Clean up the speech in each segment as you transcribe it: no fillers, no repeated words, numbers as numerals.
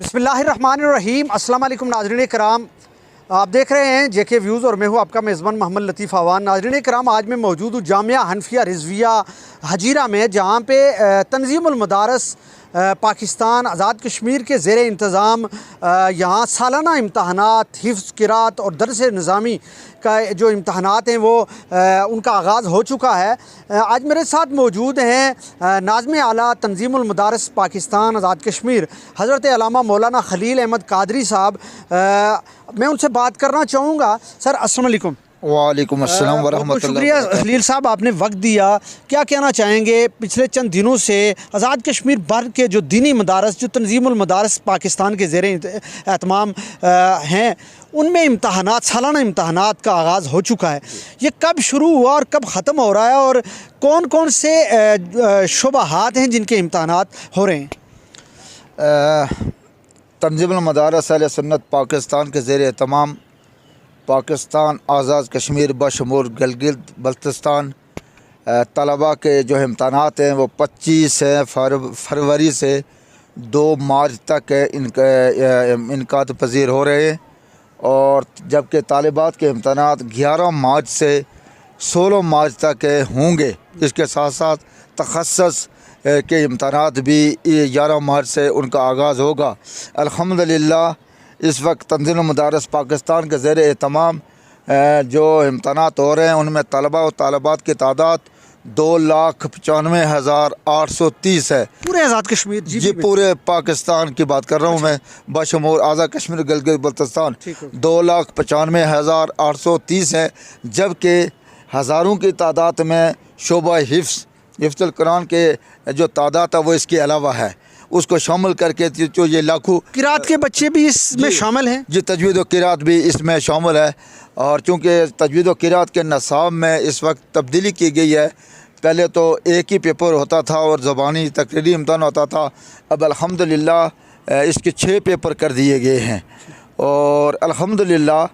बिस्मिल्लाहिर्रहमानिर्रहीम। अस्सलाम वालेकुम नाज़रीन कराम, आप देख रहे हैं जेके व्यूज़ और मैं हूँ आपका मेज़बान मोहम्मद लतीफ़ अवान। नाज़रीन कराम, आज मैं मौजूद हूँ जामिया हनफिया रिज़विया हजीरा में, जहाँ पे तंज़ीमुल मदारस पाकिस्तान आज़ाद कश्मीर के ज़ेर इंतज़ाम यहाँ सालाना इम्तहानात हिफ्ज़ क़िरात और दर्स निज़ामी का जो इम्तहानात हैं वो उनका आगाज़ हो चुका है। आज मेरे साथ मौजूद हैं नाज़िम आला तंज़ीमुल मदारस पाकिस्तान आज़ाद कश्मीर हज़रत अल्लामा मौलाना खलील अहमद कादरी साहब। मैं उनसे बात करना चाहूँगा। सर अस्सलाम वालेकुम। वालेकुम अस्सलाम वरहमतुल्लाह। शुक्रिया खलील साहब, आपने वक्त दिया। क्या कहना चाहेंगे, पिछले चंद दिनों से आज़ाद कश्मीर भर के जो दीनी मदारस, जो तंज़ीमुल मदारस पाकिस्तान के ज़ेर एहतमाम हैं, उनमें इम्तहानात, सालाना इम्तहानात का आगाज़ हो चुका है। ये कब शुरू हुआ और कब ख़त्म हो रहा है, और कौन कौन से शुबहात हैं जिनके इम्तहानात हो रहे हैं? तंज़ीमुल मदारस अहले सुन्नत पाकिस्तान के ज़ेर एहतमाम पाकिस्तान आज़ाद कश्मीर बशमूल गिलगित बल्तिस्तान तलबा के जो इम्तहानात हैं वो 25 फरवरी से 2 मार्च तक इनकात पज़ीर हो रहे हैं, और जबकि तालिबात के इम्तहानात 11 मार्च से 16 मार्च तक होंगे। इसके साथ साथ तखस्सुस के इम्तहानात भी 11 मार्च से उनका आगाज़ होगा। अल्हम्दुलिल्लाह इस वक्त तंज़ीमुल मदारस पाकिस्तान के ज़ेर एहतमाम जो इम्तहानात हो रहे हैं उनमें तलबा और तालिबात की तादाद 2,95,830 है। पूरे आज़ाद कश्मीर? जी पूरे पाकिस्तान की बात कर रहा हूँ मैं, बशमूल आज़ाद कश्मीर गिलगित बल्तिस्तान 2,95,830 है। जबकि हज़ारों की तादाद में शोबा हिफ्ज़ुल कुरान के जो तादाद है वो इसके अलावा है, उसको शामिल करके जो ये लाखों किरात के बच्चे भी इसमें शामिल हैं। जी तजवीद व किरात भी इसमें शामिल है। और चूँकि तजवीद व किरात के नसाब में इस वक्त तब्दीली की गई है, पहले तो एक ही पेपर होता था और ज़बानी तकरीरी इम्तहान होता था, अब अल्हम्दुलिल्लाह इसके 6 पेपर कर दिए गए हैं। और अल्हम्दुलिल्लाह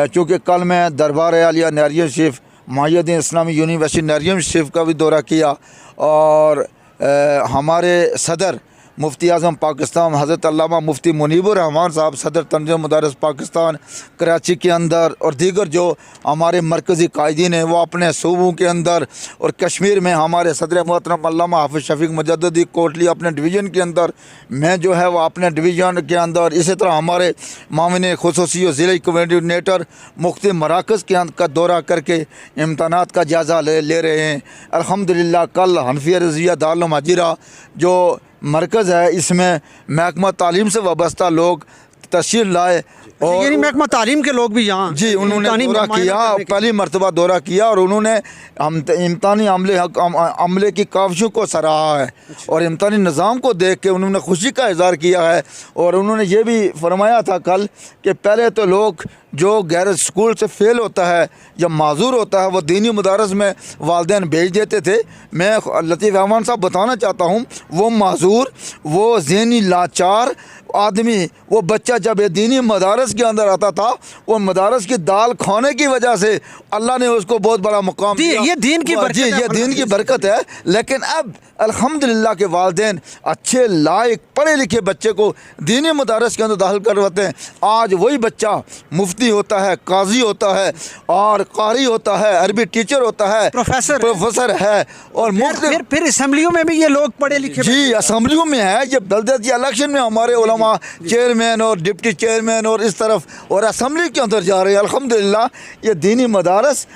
चूँकि कल मैं दरबार आलिया नरियम शरीफ मुहय्यिदीन इस्लामी यूनिवर्सिटी नरियम शरीफ का भी दौरा किया, और हमारे सदर मुफ्ती आज़म पाकिस्तान हज़रत अल्लामा मुफ्ती मुनीबुर रहमान साहब सदर तंज़ीमुल मदारस पाकिस्तान कराची के अंदर, और दीगर जो हमारे मरकज़ी कायदीन हैं वो अपने सूबों के अंदर, और कश्मीर में हमारे सदर मोहतरम अल्लामा हाफिज़ शफ़ीक मुजद्दिदी कोटली अपने डिवीज़न के अंदर, मैं जो है वो अपने डिवीज़न के अंदर, इसी तरह हमारे मामिन खुसूसी और ज़िला कोऑर्डिनेटर मुख्तलिफ़ मराकज़ का दौरा करके इम्तहानात का जायज़ा ले रहे हैं। अल्हम्दुलिल्लाह कल हनफिया रिज़विया दारुल उलूम हजीरा जो मरकज़ है इसमें महकमा तालीम से वाबस्ता लोग तशरीफ़ लाए, और यानी महकमा तालीम के लोग भी यहाँ जी उन्होंने दौरा किया, पहली मरतबा दौरा किया, और उन्होंने इम्तहानी अमले की काविशों को सराहा है, और इम्तहानी निज़ाम को देख के उन्होंने खुशी का इज़हार किया है। और उन्होंने ये भी फरमाया था कल कि पहले तो लोग जो गैर स्कूल से फ़ेल होता है या माजूर होता है वो दीनी मदारस में वालिदैन भेज देते थे। मैं लतीफ़ अहमद साहब बताना चाहता हूँ, वो माजूर, वो ज़हनी लाचार आदमी, वो बच्चा जब ये दीनी मदारस के अंदर आता था, वो मदारस की दाल खाने की वजह से अल्लाह ने उसको बहुत बड़ा मुकाम दिया। ये दीन की बरकत है, ये दीन की बरकत है। लेकिन अब अल्हम्दुलिल्लाह के वालिदैन अच्छे लायक पढ़े लिखे बच्चे को दीनी मदारस के अंदर दाखिल करवाते हैं। आज वही बच्चा मुफ्ती होता है, काजी होता है, और कारी होता है, अरबी टीचर होता है, प्रोफेसर है, और फिर असम्बलियों में भी ये लोग पढ़े लिखे जी असम्बलियों में है। ये बल्दियाती इलेक्शन में हमारे उलमा चेयरमैन और डिप्टी चेयरमैन और इस तरफ और असम्बली के अंदर जा रहे हैं। अल्हम्दुलिल्लाह ये दीनी मदारस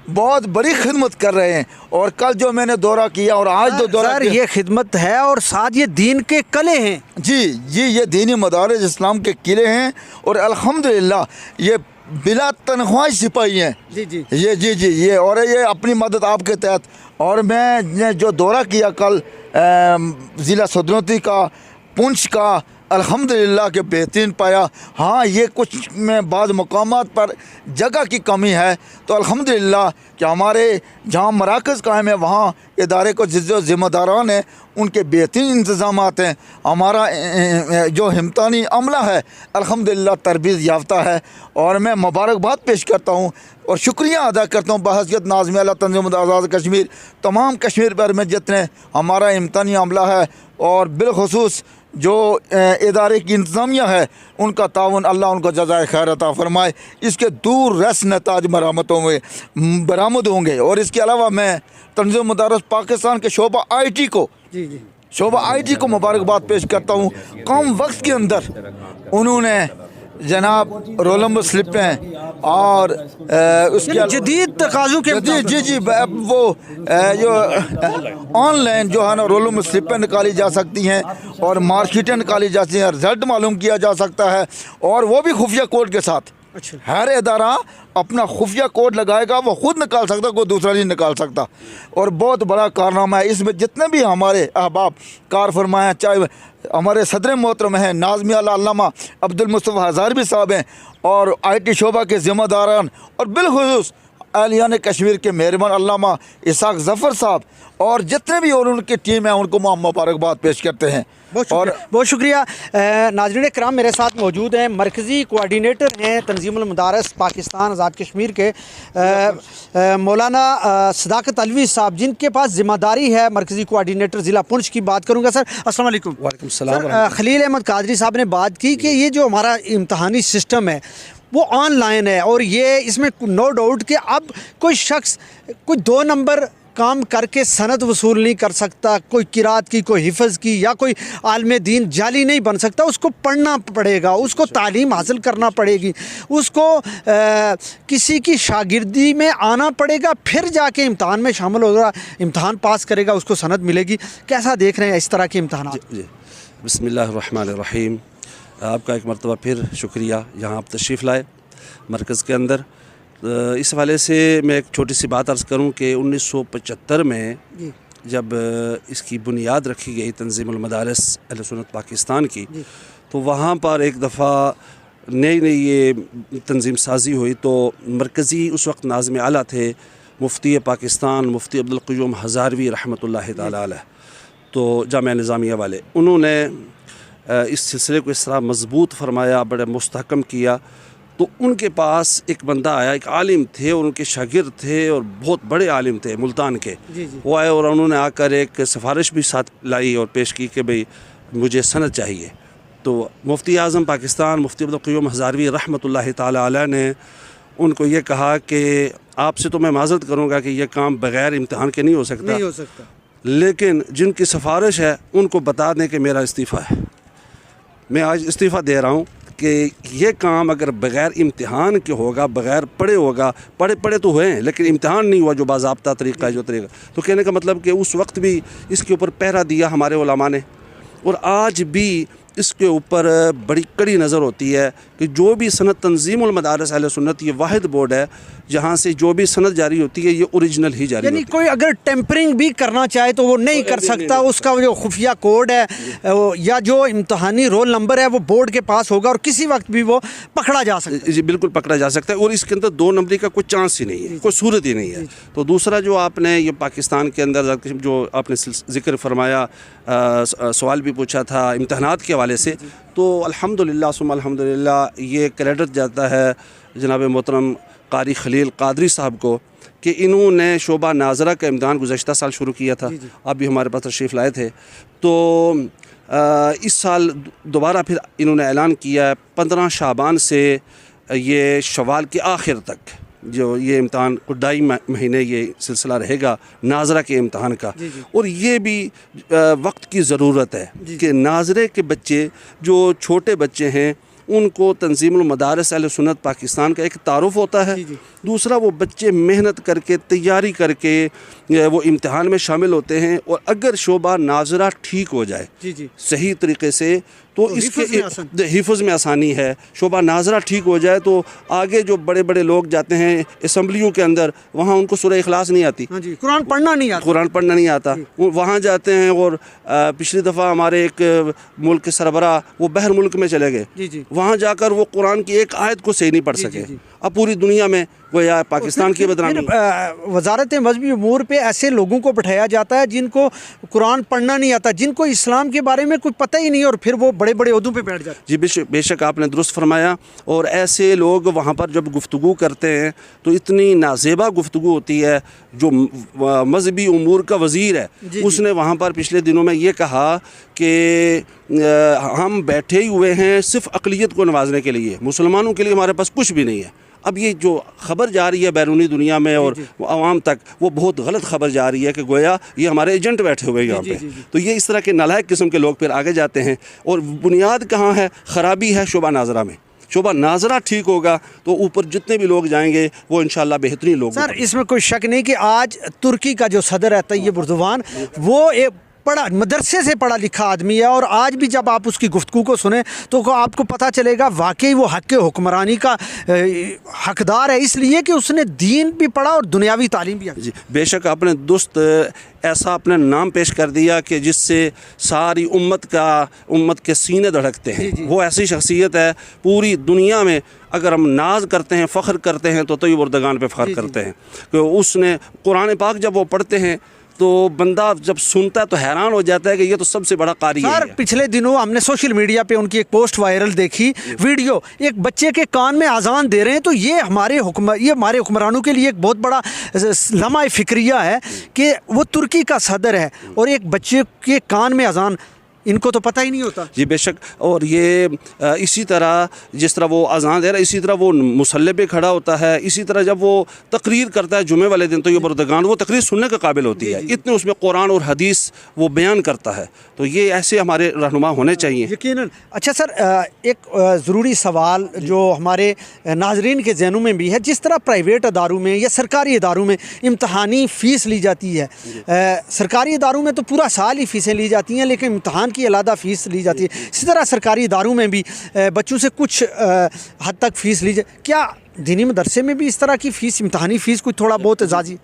बहुत बड़ी खिदमत कर रहे हैं। और कल जो मैंने दौरा किया और आज जो दौरा किया, ये खिदमत है और साथ ये दीन के किले हैं। जी ये दीनी मदारस इस्लाम के किले हैं, और अल्हम्दुलिल्लाह ये बिला तनख्वाह सिपाही हैं। जी ये और ये अपनी मदद आपके तहत। और मैं जो दौरा किया कल ज़िला सदरती का, पुंछ का, अल्हम्दुलिल्लाह के बेहतरीन पाया। हाँ ये कुछ में बाज़ मकामात पर जगह की कमी है, तो अल्हम्दुलिल्लाह कि हमारे जहाँ मराकज़ कायम है वहाँ इदारे को जो ज़िम्मेदारान हैं उनके बेहतरीन इंतज़ामात हैं। हमारा जो इम्तहानी अमला है अल्हम्दुलिल्लाह तरबियत याफ्ता है, और मैं मुबारकबाद पेश करता हूँ और शुक्रिया अदा करता हूँ बहसीयत नाज़िम आला तंज़ीमुल आज़ाद कश्मीर, तमाम कश्मीर भर में जितने हमारा इम्तहानी अमला है, और बिलखुसूस जो इदारे की इंतज़ामिया है उनका ताउन, अल्लाह उनको जज़ाए खैर अता फरमाए। इसके दूर रस नताज मरामतों में बरामद होंगे। और इसके अलावा मैं तंज़ीम मदारस पाकिस्तान के शोबा IT को शोबा IT को मुबारकबाद पेश करता हूँ। कम वक्त के अंदर उन्होंने जनाब रोलम स्लिपें और उसके जदीद तकाज़ों के जी वो जो ऑनलाइन जो है ना रोलम स्लिपें निकाली जा सकती हैं और मार्कशीटें निकाली जा सकती हैं, रिजल्ट मालूम किया जा सकता है, और वो भी खुफिया कोड के साथ। अच्छा। हर इदारा अपना खुफिया कोड लगाएगा, वो खुद निकाल सकता, कोई दूसरा नहीं निकाल सकता। और बहुत बड़ा कारनामा है इसमें। जितने भी हमारे अहबाब कार फरमाए हैं, चाहे हमारे सदर मोहतरम हैं नाज़मी अल्लामा अब्दुल मुस्तफ़ा हज़ारवी साहब हैं, और IT शोबा के ज़िम्मेदारान, और बिलखुसूस अहलियान कश्मीर के मेहरबान अल्लामा इसाक ज़फ़र साहब, और जितने भी और उनकी टीम है उनको हम मुबारकबाद पेश करते हैं। बहुत शुक्रिया। नाज़रीन कराम, मेरे साथ मौजूद हैं मरकज़ी कोऑर्डिनेटर हैं तंज़ीमुल मदारस पाकिस्तान आज़ाद कश्मीर के मौलाना सदाकत अलवी साहब, जिनके पास ज़िम्मेदारी है मरकज़ी कोऑर्डिनेटर ज़िला पुंछ की। बात करूँगा सर। अस्सलाम वालेकुम। वालेकुम सलाम। खलील अहमद कादरी साहब ने बात की कि ये जो हमारा इम्तहानी सिस्टम है वो ऑनलाइन है, और ये इसमें नो डाउट कि अब कोई शख्स कोई 2 नंबर काम करके सनद वसूल नहीं कर सकता, कोई किरात की, कोई हिफ़्ज़ की, या कोई आलिम दीन जाली नहीं बन सकता। उसको पढ़ना पड़ेगा, उसको तालीम हासिल करना पड़ेगी, उसको किसी की शागिर्दी में आना पड़ेगा, फिर जाके इम्तहान में शामिल होगा, इम्तहान पास करेगा, उसको सनद मिलेगी। कैसा देख रहे हैं इस तरह के इम्तहान? जी, बिस्मिल्लाहिर्रहमानिर्रहीम। आपका एक मरतबा फिर शुक्रिया, यहाँ आप तशरीफ़ लाए मरकज़ के अंदर। इस हवाले से मैं एक छोटी सी बात अर्ज़ करूँ कि 1975 में जब इसकी बुनियाद रखी गई तंज़ीमुल मदारस अहले सुन्नत पाकिस्तान की, तो वहाँ पर एक दफ़ा नई ये तंज़ीम साज़ी हुई। तो मरकज़ी उस वक्त नाज़िम आला थे मुफ्ती पाकिस्तान मुफ्ती अब्दुल क़य्यूम हज़ारवी रहमतुल्लाहि ताला अलैह, तो जामिया निज़ामिया वाले। उन्होंने इस सिलसिले को इस तरह मज़बूत फरमाया, बड़े मुस्तहकम किया। तो उनके पास एक बंदा आया, एक आलिम थे और उनके शागिर्द थे और बहुत बड़े आलिम थे मुल्तान के। वो आए और उन्होंने आकर एक सिफारिश भी साथ लाई और पेश की कि भाई मुझे सनद चाहिए। तो मुफ्ती आज़म पाकिस्तान मुफ्ती अब्दुल क़य्यूम हज़ारवी रहमतुल्लाहि ताला अलैह ने उनको ये कहा कि आपसे तो मैं माज़रत करूँगा कि यह काम बग़ैर इम्तहान के नहीं हो सकता, लेकिन जिनकी सिफारिश है उनको बता दें कि मेरा इस्तीफ़ा है। मैं आज इस्तीफ़ा दे रहा हूँ कि ये काम अगर बग़ैर इम्तिहान के होगा, बग़ैर पढ़े होगा, पढ़े तो हुए हैं लेकिन इम्तिहान नहीं हुआ जो बाज़ाब्ता तरीक़ा है, जो तरीक़ा। तो कहने का मतलब कि उस वक्त भी इसके ऊपर पहरा दिया हमारे उलमा ने, और आज भी इसके ऊपर बड़ी कड़ी नज़र होती है कि जो भी सनद तंज़ीमुल मदारस अहले सुन्नत ये वाहिद बोर्ड है जहाँ से जो भी सनद जारी होती है ये ओरिजिनल ही जारी होती है। यानी कोई अगर टेम्परिंग भी करना चाहे तो वो नहीं कर सकता। उसका जो खुफिया कोड है या जो इम्तहानी रोल नंबर है वो बोर्ड के पास होगा और किसी वक्त भी वो पकड़ा जा सकता है। जी बिल्कुल पकड़ा जा सकता है, और इसके अंदर 2 नंबरी का कोई चांस ही नहीं है, कोई सूरत ही नहीं है। तो दूसरा जो आपने ये पाकिस्तान के अंदर जो आपने जिक्र फरमाया, सवाल भी पूछा था इम्तहानात के हवाले से, तो अल्हम्दुलिल्लाह सुम्मा अल्हम्दुलिल्लाह ये क्रेडिट जाता है जनाब मोहतरम कारी खलील कादरी साहब को कि इन्होंने शोबा नाजरा का इम्तहान गुज़श्ता साल शुरू किया था। आप भी हमारे पास तशरीफ़ लाए थे। तो इस साल दोबारा फिर इन्होंने ऐलान किया 15 शाबान से ये शवाल के आखिर तक जो ये इम्तहान को 2.5 महीने ये सिलसिला रहेगा नाजरा के इम्तहान का। और ये भी वक्त की ज़रूरत है कि नाजरे के बच्चे जो छोटे बच्चे हैं उनको तंज़ीमुल मदारस अहले सुन्नत पाकिस्तान का एक तारुफ़ होता है। दूसरा वो बच्चे मेहनत करके तैयारी करके वो इम्तहान में शामिल होते हैं, और अगर शोबा नाजरा ठीक हो जाए सही तरीके से तो इसके हिफ़्ज़ में आसानी है। शोबा नाजरा ठीक हो जाए तो आगे जो बड़े बड़े लोग जाते हैं असम्बलियों के अंदर, वहाँ उनको सूरह इखलास नहीं आती, कुरान पढ़ना नहीं आता, वो वहाँ जाते हैं। और पिछली दफ़ा हमारे एक मुल्क के सरबरा वो बहर मुल्क में चले गए, वहाँ जाकर वो कुरान की एक आयत को सही नहीं पढ़ सके। अब पूरी दुनिया में गोया पाकिस्तान की बदनामी। वजारत मजहबी अमूर पे ऐसे लोगों को बैठाया जाता है जिनको कुरान पढ़ना नहीं आता, जिनको इस्लाम के बारे में कुछ पता ही नहीं, और फिर वो बड़े बड़े ओहदों पे बैठ जाते हैं। जी बेशक आपने दुरुस्त फरमाया। और ऐसे लोग वहाँ पर जब गुफ्तगू करते हैं तो इतनी नाजेबा गुफ्तगू होती है। जो मजहबी उमूर का वज़ीर है उसने वहाँ पर पिछले दिनों में ये कहा कि हम बैठे ही हुए हैं सिर्फ़ अक़लियत को नवाजने के लिए, मुसलमानों के लिए हमारे पास कुछ भी नहीं है। अब ये जो ख़बर जा रही है बैरूनी दुनिया में और आवाम तक, वो बहुत गलत खबर जा रही है कि गोया ये हमारे एजेंट बैठे हुए हैं यहाँ पे। तो ये इस तरह के नालायक किस्म के लोग फिर आगे जाते हैं। और बुनियाद कहाँ है? ख़राबी है शोबा नाजरा में। शोबा नाजरा ठीक होगा तो ऊपर जितने भी लोग जाएंगे वो इंशाल्लाह बेहतरीन लोग। सर इसमें कोई शक नहीं कि आज तुर्की का जो सदर है तैयब एर्दोगान, वो एक पढ़ा मदरसे से पढ़ा लिखा आदमी है, और आज भी जब आप उसकी गुफ्तगू को सुने तो आपको पता चलेगा वाकई वो हक़ हुक्मरानी का हकदार है, इसलिए कि उसने दीन भी पढ़ा और दुनियावी तालीम भी। जी बेशक आपने दुरुस्त ऐसा अपने नाम पेश कर दिया कि जिससे सारी उम्मत के सीने धड़कते हैं। वो ऐसी शख्सियत है पूरी दुनिया में, अगर हम नाज करते हैं, फ़ख्र करते हैं तो तैयब एर्दोगान पे फ़ख्र करते हैं कि उसने कुरान पाक जब वो पढ़ते हैं तो बंदा जब सुनता है तो हैरान हो जाता है कि ये तो सबसे बड़ा कारी है। सर पिछले दिनों हमने सोशल मीडिया पे उनकी एक पोस्ट वायरल देखी, वीडियो, एक बच्चे के कान में अजान दे रहे हैं। तो ये हमारे हुक्मरानों के लिए एक बहुत बड़ा लम्हा फ़िक्रिया है कि वो तुर्की का सदर है और एक बच्चे के कान में अजान, इनको तो पता ही नहीं होता। जी बेशक। और ये इसी तरह जिस तरह वो अज़ान दे रहा है, इसी तरह वो मुसल्ले पे खड़ा होता है, इसी तरह जब वो तकरीर करता है जुमे वाले दिन तो ये एर्दोगान वो तकरीर सुनने के काबिल होती है। इतने उसमें कुरान और हदीस वो बयान करता है। तो ये ऐसे हमारे रहनुमा होने चाहिए यकीनन। अच्छा सर, एक ज़रूरी सवाल जो हमारे नाजरीन के जहनों में भी है, जिस तरह प्राइवेट इदारों में या सरकारी इदारों में इम्तहानी फ़ीस ली जाती है, सरकारी इदारों में तो पूरा साल ही फ़ीसें ली जाती हैं, लेकिन इम्तहान की अलग फ़ीस ली जाती है। इसी तरह सरकारी इदारों में भी बच्चों से कुछ हद तक फ़ीस ली जाए। क्या दीनी मदरसे में भी इस तरह की फ़ीस, इम्तहानी फ़ीस कुछ थोड़ा बहुत एजाज़ी?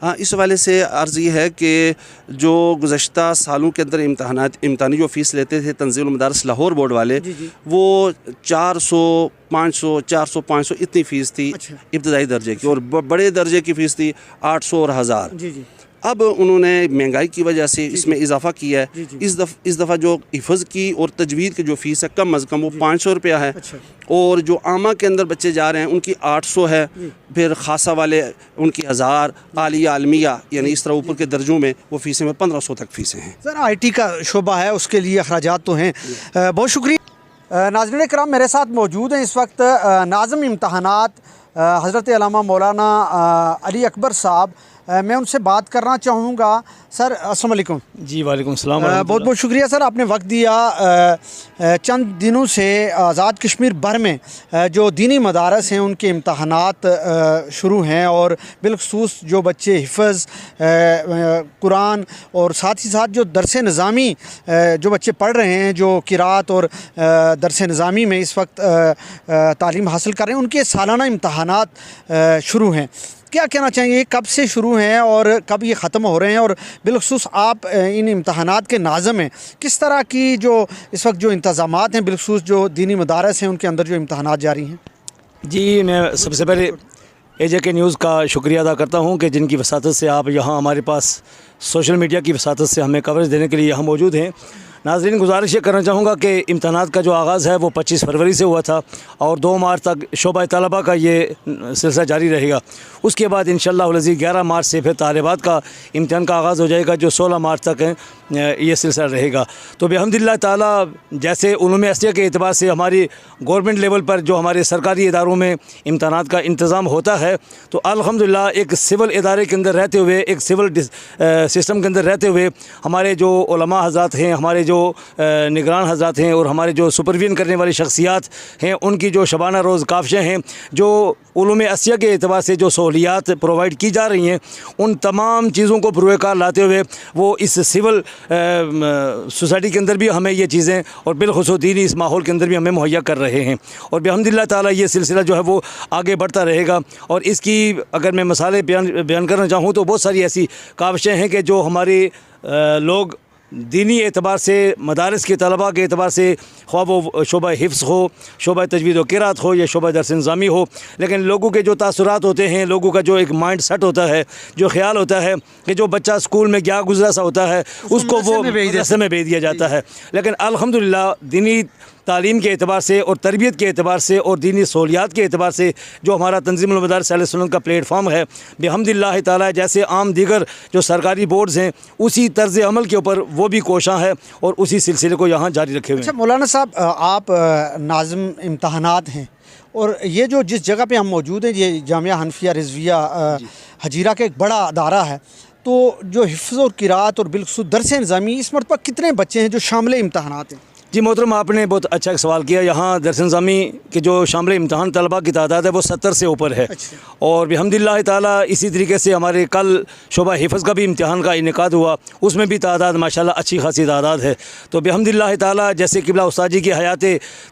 हाँ, इस वाले से अर्ज़ ये है कि जो गुज़श्ता सालों के अंदर इम्तहानी जो फ़ीस लेते थे तंज़ीमुल मदारिस लाहौर बोर्ड वाले, वो 400, 500, 400, 500 इतनी फ़ीस थी इब्तदाई दर्जे की, और बड़े दर्जे की फ़ीस थी 800 और 1000। अब उन्होंने महंगाई की वजह से इसमें इजाफा किया है। इस दफ़ा जो हिफ़्ज़ की और तजवीद की जो फ़ीस है कम अज़ कम वो 500 रुपया है। और जो आमा के अंदर बच्चे जा रहे हैं उनकी 800 है। फिर खासा वाले उनकी 1000, आलिया आलमिया यानी इस तरह ऊपर के दर्जों में वो फ़ीसें में 1500 तक फ़ीसें हैं। सर IT का शोबा है, उसके लिए अखराजात तो हैं। बहुत शुक्रिया। नाज़रीन कराम, मेरे साथ मौजूद हैं इस वक्त नाज़िम इम्तहानात हज़रत अल्लामा मौलाना अली अकबर साहब। मैं उनसे बात करना चाहूँगा। सर अस्सलाम वालेकुम। जी वालेकुम सलाम। बहुत बहुत शुक्रिया सर, आपने वक्त दिया। चंद दिनों से आज़ाद कश्मीर भर में जो दीनी मदारस हैं उनके इम्तहानात शुरू हैं, और बिलखसूस जो बच्चे हिफ़्ज़ कुरान और साथ ही साथ जो दरस निज़ामी जो बच्चे पढ़ रहे हैं, जो किरात और दरस निज़ामी में इस वक्त तालीम हासिल कर रहे हैं, उनके सालाना इम्तहानात शुरू हैं। क्या कहना चाहेंगे, कब से शुरू हैं और कब ये ख़त्म हो रहे हैं? और बिलखसूस आप इन इम्तहानात के नाज़िम हैं, किस तरह की जो इस वक्त जो इंतज़ामात हैं बिलखसूस जो दीनी मदारस हैं उनके अंदर जो इम्तहानात जारी हैं? जी, मैं सबसे पहले AJK न्यूज़ का शुक्रिया अदा करता हूँ कि जिनकी वसातत से आप यहाँ हमारे पास सोशल मीडिया की वसातत से हमें कवरेज देने के लिए यहाँ मौजूद हैं। नाज़रीन, गुजारिश ये करना चाहूँगा कि इम्तहानात का जो आगाज़ है वो 25 फरवरी से हुआ था और 2 मार्च तक शोबा तलबा का ये सिलसिला जारी रहेगा। उसके बाद इंशाअल्लाह वल अज़ीज़ 11 मार्च से फिर तालिबात का इम्तहान का आगाज़ हो जाएगा, जो 16 मार्च तक ये सिलसिला रहेगा। तो बिहम्दिल्लाह ताला जैसे उलूम असलिया के एतबार से हमारी गवर्नमेंट लेवल पर जो हमारे सरकारी इदारों में इम्तहानात का इंतज़ाम होता है, तो अल्हम्दुलिल्लाह एक सिविल इदारे के अंदर रहते हुए, एक सिविल सिस्टम के अंदर रहते हुए हमारे जो उलमा हज़रात हैं, हमारे जो निगरान हज़रात हैं और हमारे जो सुपरविजन करने वाली शख्सियात हैं, उनकी जो शबाना रोज़ काफ़िशें हैं, जो उलूम असलिया के एतबार से जो सहूलियात प्रोवाइड की जा रही हैं, उन तमाम चीज़ों को पुरकार लाते हुए वो इस सिविल सोसाइटी के अंदर भी हमें ये चीज़ें और बिलखुसूस दीनी इस माहौल के अंदर भी हमें मुहैया कर रहे हैं। और बिहम्दिल्लाह ताला ये सिलसिला जो है वो आगे बढ़ता रहेगा। और इसकी अगर मैं मसाले बयान करना चाहूँ तो बहुत सारी ऐसी काविशें हैं कि जो हमारे लोग दीनी एतबार से, मदारस के तलबा के एतबार से, ख्वाह वो शोबा हिफ्स हो, शोबा तजवीद व किरात हो या शोबा दर्स निज़ामी हो, लेकिन लोगों के जो तासुरात होते हैं, लोगों का जो एक माइंड सेट होता है, जो ख्याल होता है कि जो बच्चा स्कूल में क्या गुजरा सा होता है उसको वो मदरसे में भेज दिया जाता है। लेकिन अल्हम्दुलिल्लाह दीनी तालीम के एतबार से और तरबियत के एतबार से और दीनी सहूलियात के एतबार से जो हमारा तंज़ीमुल मदारिस अहले सुन्नत का प्लेटफॉर्म है, बिहम्दिल्लाह ताला जैसे आम दीगर जो सरकारी बोर्ड्स हैं उसी तर्ज़ अमल के ऊपर वो भी कोशां है और उसी सिलसिले को यहाँ जारी रखे हुए हैं। अच्छा मौलाना साहब, आप नाज़िम इम्तहानात हैं और ये जो जिस जगह पे हम मौजूद हैं ये जामिया हनफिया रिज़विया हजीरा का एक बड़ा अदारा है, तो जो हिफ्ज़ और किरात और बिलखुसूस दर्स निज़ामी इस मरतबा कितने बच्चे हैं जो शामिल इम्तहानात हैं? जी मोहतरम, आपने बहुत अच्छा एक सवाल किया। यहाँ दर्स निज़ामी के जो शामिल इम्तहान तलबा की तादाद है वो 70 से ऊपर है। और बिहम्दिल्लाह ताला इसी तरीके से हमारे कल शोबा हिफ़्ज़ का भी इम्तहान का इनेकाद हुआ, उसमें भी तादाद माशाल्लाह अच्छी खासी तादाद है। तो बिहम्दिल्लाह ताला जैसे क़िबला उस्ताद जी की हयात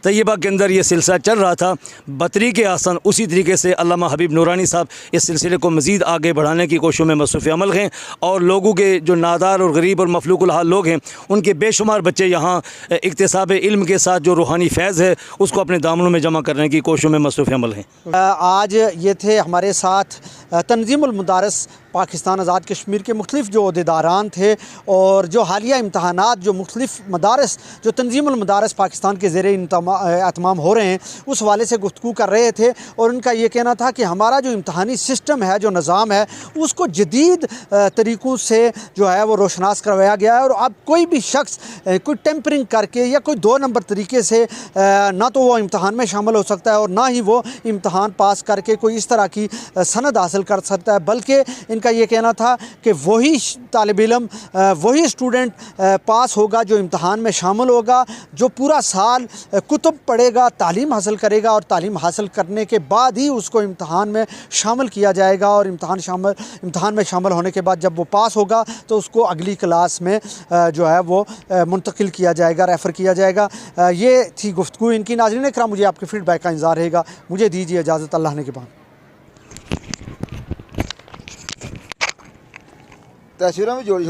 तय्यबा के अंदर ये सिलसिला चल रहा था बतरी के आसन, उसी तरीके से अल्लामा हबीब नूरानी साहब इस सिलसिले को मज़ीद आगे बढ़ाने की कोशिशों में मसरूफ़ अमल हैं और लोगों के जो नादार और गरीब और मफलूकुल हाल लोग हैं उनके बेशुमार बच्चे यहाँ इक्तिसाब इल्म के साथ जो रूहानी फैज़ है उसको अपने दामनों में जमा करने की कोशिशों में मसरूफ़ अमल हैं। आज ये थे हमारे साथ तंज़ीमुल मदारिस पाकिस्तान आज़ाद कश्मीर के मुख्तलिफ़ जो अहदेदारान थे और जो हालिया इम्तहानात जो मुख्तलिफ़ मदारिस जो तंज़ीमुल मदारिस पाकिस्तान के ज़ेरे एहतमाम हो रहे हैं उस हवाले से गुफ्तगू कर रहे थे और उनका ये कहना था कि हमारा जो इम्तहानी सिस्टम है, जो निज़ाम है, उसको जदीद तरीक़ों से जो है वो रोशनास करवाया गया है और अब कोई भी शख्स कोई टेम्परिंग करके या कोई 2 नंबर तरीके से ना तो वो इम्तहान में शामिल हो सकता है और ना ही वो इम्तहान पास करके कोई इस तरह की सनद हासिल कर सकता है, बल्कि इनका ये कहना था कि वही तालिब इल्म, वही स्टूडेंट पास होगा जो इम्तहान में शामिल होगा, जो पूरा साल कुतुब पढ़ेगा, तालीम हासिल करेगा और तालीम हासिल करने के बाद ही उसको इम्तहान में शामिल किया जाएगा और इम्तहान में शामिल होने के बाद जब वो पास होगा तो उसको अगली क्लास में जो है वो मुंतकिल किया जाएगा, रेफ़र किया जाएगा। ये थी गुफ्तगू इनकी। नाज़रीन इकराम, मुझे आपके फ़ीडबैक का इंतज़ार रहेगा। मुझे दीजिए इजाज़त, अल्लाह ने के बाद। तस्वीरों में जोड़ी